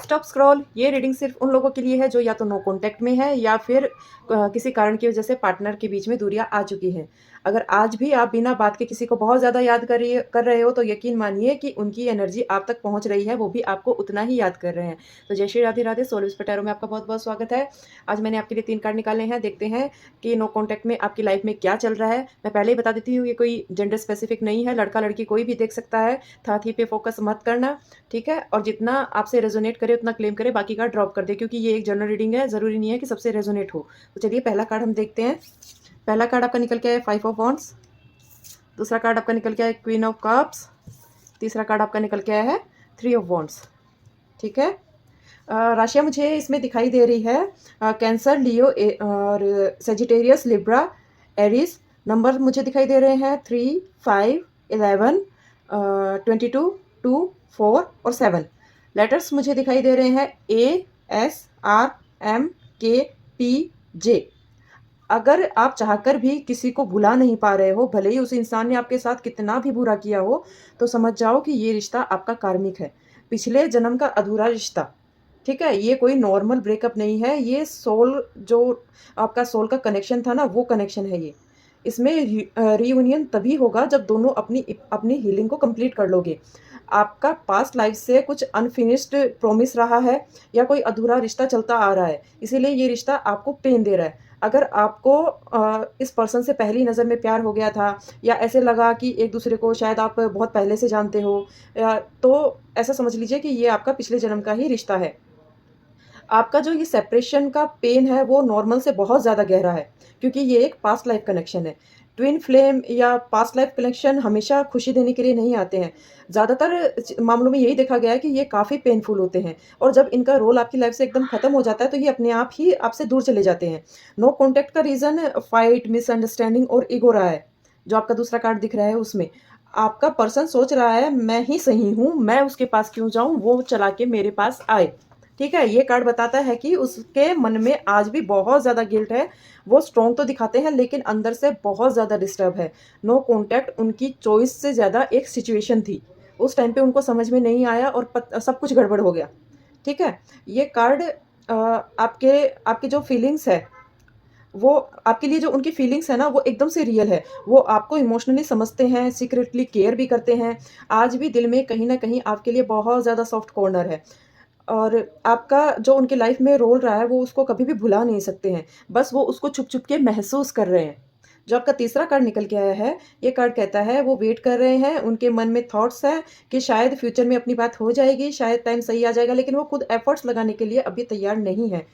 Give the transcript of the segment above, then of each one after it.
Stop scroll ये reading सिर्फ उन लोगों के लिए है जो या तो नो कॉन्टैक्ट में है या फिर किसी कारण की वजह से पार्टनर के बीच में दूरियां आ चुकी हैं। अगर आज भी आप बिना बात के किसी को बहुत ज़्यादा याद कर रहे हो तो यकीन मानिए कि उनकी एनर्जी आप तक पहुंच रही है, वो भी आपको उतना ही याद कर रहे हैं। तो जय Shri Radhe Radhe, soul whisper tarot में आपका बहुत बहुत स्वागत है। आज मैंने आपके लिए 3 कार्ड निकाले हैं, देखते हैं कि नो कॉन्टैक्ट में आपकी लाइफ में क्या चल रहा है। मैं पहले ही बता देती हूँ, ये कोई जेंडर स्पेसिफिक नहीं है, लड़का लड़की कोई भी देख सकता है। थाथी पे फोकस मत करना, ठीक है। और जितना आपसे रेजोनेट करे उतना क्लेम करे, बाकी का ड्रॉप कर दे, क्योंकि ये एक जनरल रीडिंग है, ज़रूरी नहीं है कि सबसे रेजोनेट हो। तो चलिए पहला कार्ड हम देखते हैं। पहला कार्ड आपका निकल के आया 5 ऑफ वॉन्ड्स, दूसरा कार्ड आपका निकल के आया क्वीन ऑफ कप्स, तीसरा कार्ड आपका निकल के आया है 3 ऑफ वॉन्ड्स, ठीक है। राशियाँ मुझे इसमें दिखाई दे रही है कैंसर, लियो और सेजिटेरियस, लिब्रा, एरीज। नंबर मुझे दिखाई दे रहे हैं 3, 5, 11, 22, 2, 4 और 7। लेटर्स मुझे दिखाई दे रहे हैं ASRMKPJ। अगर आप चाहकर भी किसी को भुला नहीं पा रहे हो, भले ही उस इंसान ने आपके साथ कितना भी बुरा किया हो, तो समझ जाओ कि ये रिश्ता आपका कार्मिक है, पिछले जन्म का अधूरा रिश्ता, ठीक है। ये कोई नॉर्मल ब्रेकअप नहीं है, ये सोल जो आपका सोल का कनेक्शन था ना, वो कनेक्शन है ये। इसमें रीयूनियन तभी होगा जब दोनों अपनी अपनी हीलिंग को कंप्लीट कर लोगे। आपका पास्ट लाइफ से कुछ अनफिनिश्ड प्रॉमिस रहा है या कोई अधूरा रिश्ता चलता आ रहा है, इसीलिए ये रिश्ता आपको पेन दे रहा है। अगर आपको इस पर्सन से पहली नज़र में प्यार हो गया था या ऐसे लगा कि एक दूसरे को शायद आप बहुत पहले से जानते हो, तो ऐसा समझ लीजिए कि ये आपका पिछले जन्म का ही रिश्ता है। आपका जो ये सेपरेशन का पेन है वो नॉर्मल से बहुत ज़्यादा गहरा है, क्योंकि ये एक पास्ट लाइफ कनेक्शन है। ट्विन फ्लेम या पास्ट लाइफ कनेक्शन हमेशा खुशी देने के लिए नहीं आते हैं। ज़्यादातर मामलों में यही देखा गया है कि ये काफ़ी पेनफुल होते हैं, और जब इनका रोल आपकी लाइफ से एकदम ख़त्म हो जाता है तो ये अपने आप ही आपसे दूर चले जाते हैं। नो कॉन्टैक्ट का रीज़न फाइट, मिसअंडरस्टैंडिंग और ईगो रहा है। जो आपका दूसरा कार्ड दिख रहा है उसमें आपका पर्सन सोच रहा है मैं ही सही हूँ, मैं उसके पास क्यों जाऊँ, वो चला के मेरे पास आए, ठीक है। ये कार्ड बताता है कि उसके मन में आज भी बहुत ज़्यादा गिल्ट है। वो स्ट्रॉन्ग तो दिखाते हैं लेकिन अंदर से बहुत ज़्यादा डिस्टर्ब है। नो कॉन्टैक्ट उनकी चॉइस से ज़्यादा एक सिचुएशन थी। उस टाइम पे उनको समझ में नहीं आया और सब कुछ गड़बड़ हो गया, ठीक है। ये कार्ड आपके आपकी जो फीलिंग्स है, वो आपके लिए जो उनकी फीलिंग्स है ना, वो एकदम से रियल है। वो आपको इमोशनली समझते हैं, सीक्रेटली केयर भी करते हैं। आज भी दिल में कहीं न कहीं आपके लिए बहुत ज़्यादा सॉफ्ट कॉर्नर है। और आपका जो उनकी लाइफ में रोल रहा है वो उसको कभी भी भुला नहीं सकते हैं। बस वो उसको छुप-छुप के महसूस कर रहे हैं। जो आपका तीसरा कार्ड निकल के आया है, ये कार्ड कहता है वो वेट कर रहे हैं, उनके मन में थॉट्स हैं कि शायद फ्यूचर में अपनी बात हो जाएगी, शायद टाइम सही आ जाएगा, लेकिन वो खुद एफर्ट्स लगाने के लिए अभी तैयार नहीं है।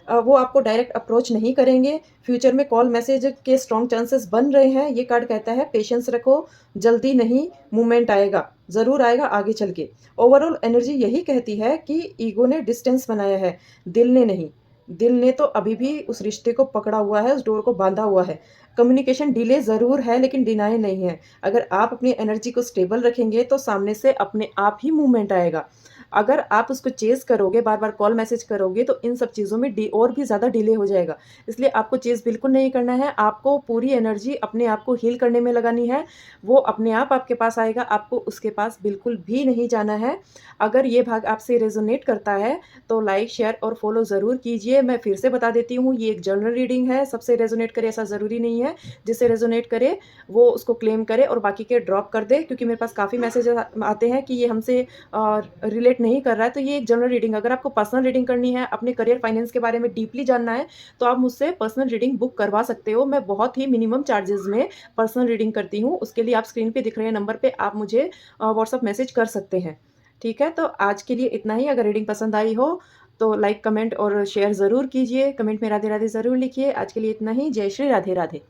वो आपको डायरेक्ट अप्रोच नहीं करेंगे। फ्यूचर में कॉल मैसेज के स्ट्रॉन्ग चांसेस बन रहे हैं। ये कार्ड कहता है पेशेंस रखो, जल्दी नहीं, मूवमेंट आएगा, ज़रूर आएगा आगे चल के। ओवरऑल एनर्जी यही कहती है कि ईगो ने डिस्टेंस बनाया है, दिल ने नहीं। दिल ने तो अभी भी उस रिश्ते को पकड़ा हुआ है, उस डोर को बाँधा हुआ है। कम्युनिकेशन डिले ज़रूर है लेकिन डिनाई नहीं है। अगर आप अपनी एनर्जी को स्टेबल रखेंगे तो सामने से अपने आप ही मूवमेंट आएगा। अगर आप उसको चेज़ करोगे, बार-बार कॉल मैसेज करोगे तो इन सब चीज़ों में डी और भी ज़्यादा डिले हो जाएगा। इसलिए आपको चेज़ बिल्कुल नहीं करना है, आपको पूरी एनर्जी अपने आप को हील करने में लगानी है। वो अपने आप आपके पास आएगा, आपको उसके पास बिल्कुल भी नहीं जाना है। अगर ये भाग आपसे रेज़ोनेट करता है तो लाइक, शेयर और फॉलो ज़रूर कीजिए। मैं फिर से बता देती हूँ, ये एक जनरल रीडिंग है, सबसे रेज़ोनेट करे ऐसा ज़रूरी नहीं है। जिससे रेज़ोनेट करे वो उसको क्लेम करे और बाकी के ड्रॉप कर दे, क्योंकि मेरे पास काफ़ी मैसेज आते हैं कि ये हमसे रिलेट नहीं कर रहा है। तो ये एक जनरल रीडिंग, अगर आपको पर्सनल रीडिंग करनी है, अपने करियर फाइनेंस के बारे में डीपली जानना है, तो आप मुझसे पर्सनल रीडिंग बुक करवा सकते हो। मैं बहुत ही मिनिमम चार्जेज़ में पर्सनल रीडिंग करती हूँ। उसके लिए आप स्क्रीन पे दिख रहे नंबर पे आप मुझे व्हाट्सएप मैसेज कर सकते हैं। ठीक है? तो आज के लिए इतना ही। अगर रीडिंग पसंद आई हो तो लाइक, कमेंट और शेयर ज़रूर कीजिए। कमेंट में राधे राधे ज़रूर लिखिए। आज के लिए इतना ही। जय श्री राधे राधे।